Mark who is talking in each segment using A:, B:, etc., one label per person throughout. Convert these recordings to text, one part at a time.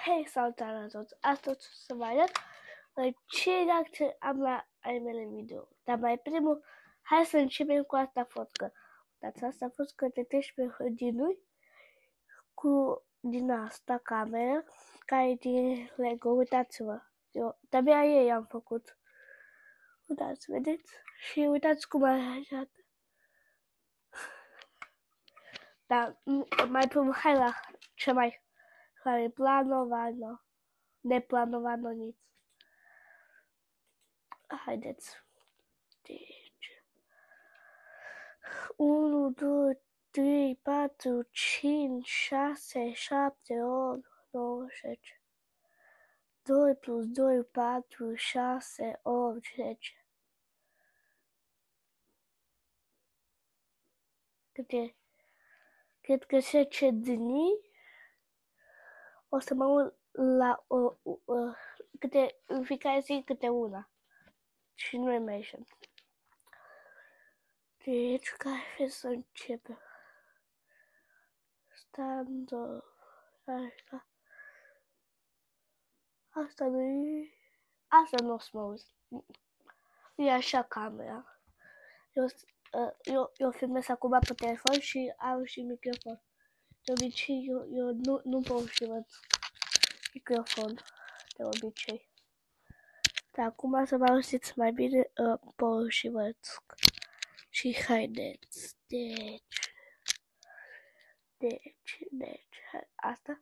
A: Hei, salutare la toți! Astăzi o să vă arăt ce reacție am la ale mele video. Dar mai primul, hai să începem cu asta fotcă. Uitați, asta a fost de 13 hărginuri din asta cameră, care e din Lego. Uitați-vă, eu de-abia ei am făcut. Uitați, vedeți? Și uitați cum arată. Dar mai primul, hai la ce mai care planovano, neplanovano nic. Haideți. Deci 1, 2, 3, 4, 5, 6, 7, 8, 9, 10. 2 plus 2, 4, 6, 8, 10. Cât e? Cred că 10 dni. O să mă uit la în fiecare zi câte una. Și nu animation. Deci, care să începem? Stand-up. Așa. Asta nu e... Asta nu o să mă uit. E așa camera. Eu filmez acum pe telefon și am și microfon. De obicei, eu nu pot și văd microfon. De obicei. Dar acum să vă auziți mai bine, pot și văd. Și haideți. Deci, asta.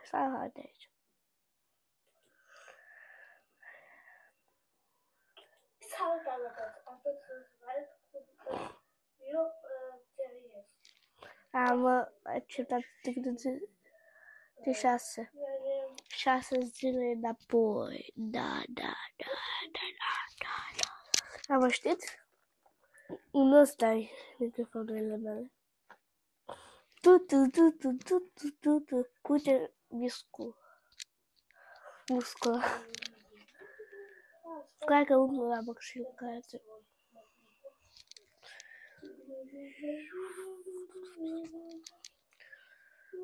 A: Sau deci. Salutare la toți! Astăzi să vă arăt cum eu țeliez. Am acceptat de 6. 6 zile înapoi. Da. Am știți? Nu stai microfonurile mele. Uite muscul. Clar că umplu la box și care se...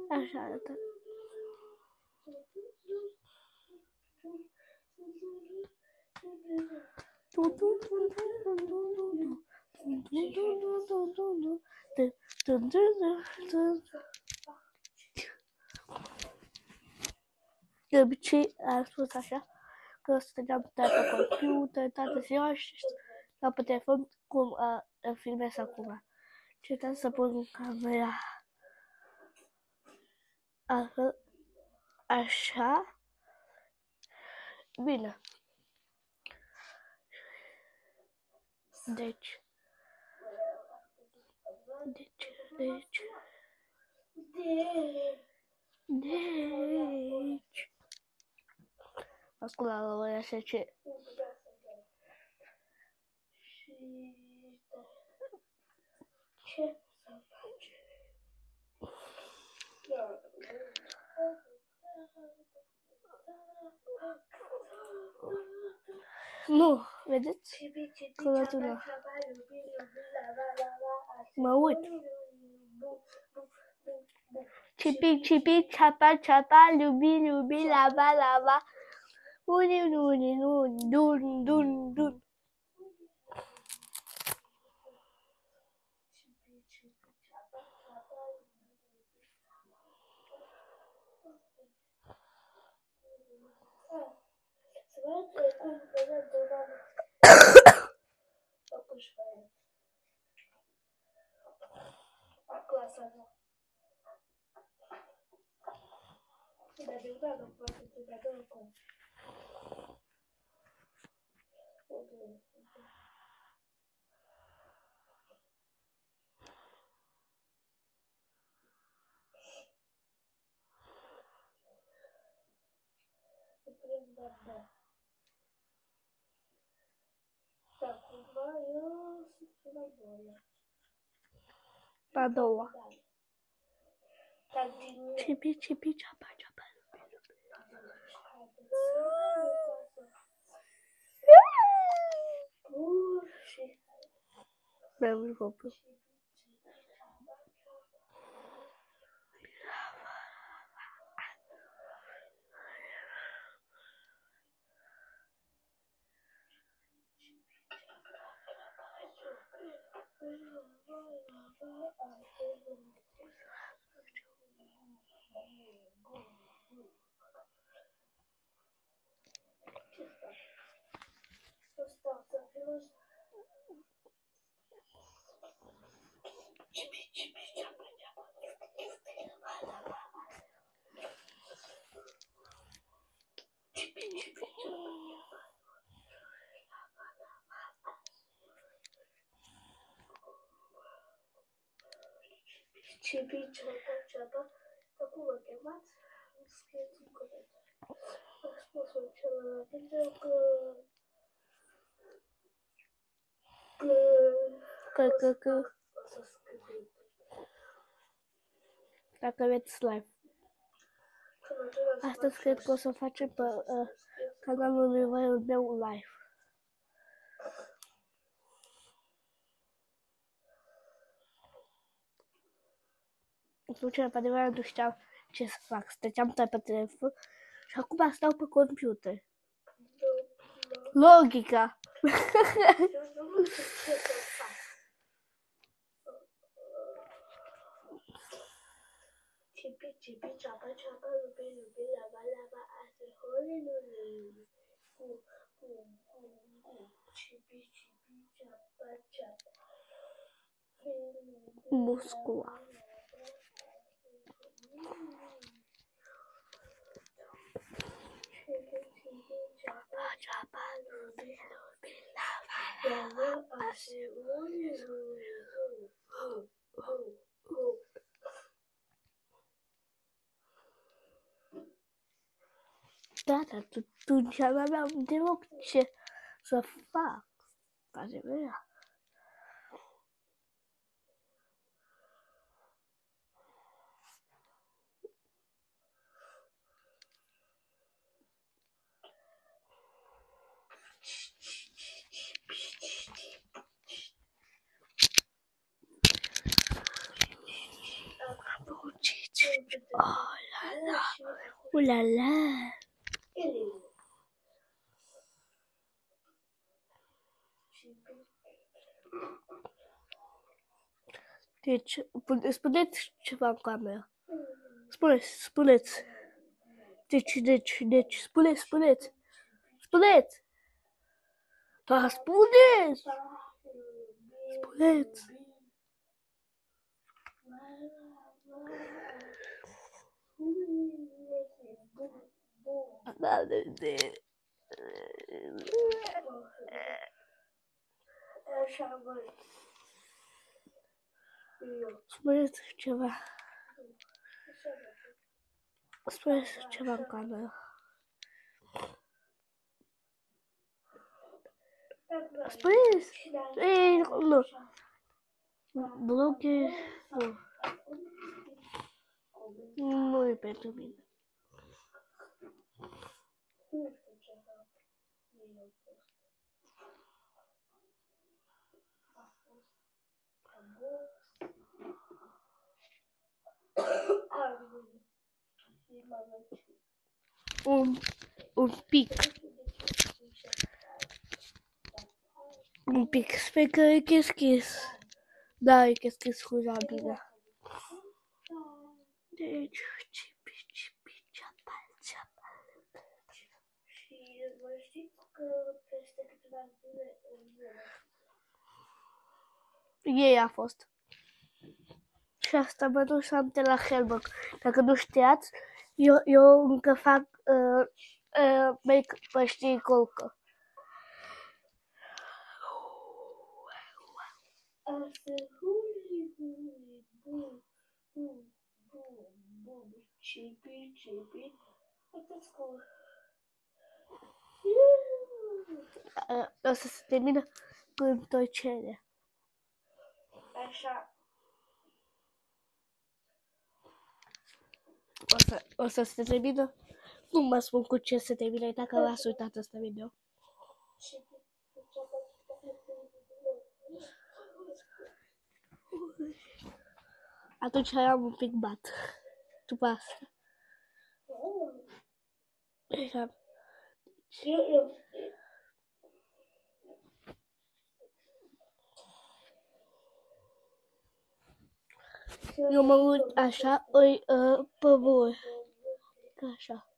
A: Așa arată. De obicei am spus așa că stăteam pe computer toată ziua și stau pe telefon cum filmez acum. Încercam să pun camera așa. Bine. Deci. Ascultă la voi așa ce. Ce să facem? Nu, vedeți? Coloratura. Mă uit. Cipi, ceapa, iubi, lava. Uni, dun. A doua. Cipi, ceapa. Spre propriu.
B: Cipi, ceapa, acum mă chemați, îmi scrieți un comentariu. Răspunsul celălalt pentru că o să scriu.
A: Dacă aveți live. Astăzi cred că o să facem pe canalul meu live. Pe adevărat nu știam ce să fac. Stăteam tot pe telefon și acum stau pe computer. Logica!
B: Cipi, ceapa, lupi, lava, asehole, Cipi, ceapa.
A: Muscula. Da, dar atunci nu aveam deloc ce să fac. Adevărat. Oh la la, oh la la. Deci, spuneți ceva în camera. Spuneți. Deci, spuneți. Da, spuneți.
B: Așa, băi.
A: Spuneți ceva. Spuneți ceva în cameră. Spuneți. Ei, nu. Blogger, nu. Nu e pentru mine. Un pic. Sper că e deschis. Da, e deschis, scuza bine. Deci, cipi, ceapa.
B: Și vă știți că peste câteva zile
A: Ei a fost. Și asta mă duc să am de la Hellbook. Dacă nu știați, eu încă fac make-up pe știi colcă.
B: Cipi. Uitați cum.
A: O să se termină când toi cere.
B: Așa.
A: O să se termină. Nu mă spun cu ce se termină, dacă v-ați uitat ăsta video. Atunci eram un pic bat. După asta. Eram. Eu mă uit așa, pe voi. Ca așa.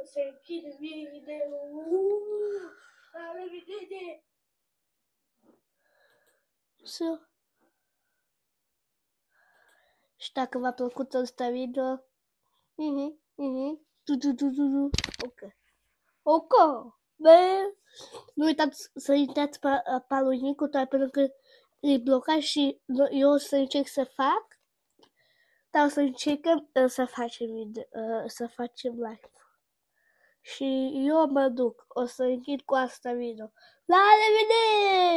B: Se închide video. La revedere!
A: Și dacă v-a plăcut ăsta video, ok. Nu uitați să intrați pe lui Nicu, doar pentru că e blocat și eu o să încerc să fac, dar o să încercăm să facem live. Și eu mă duc, o să închid cu asta video. La revedere!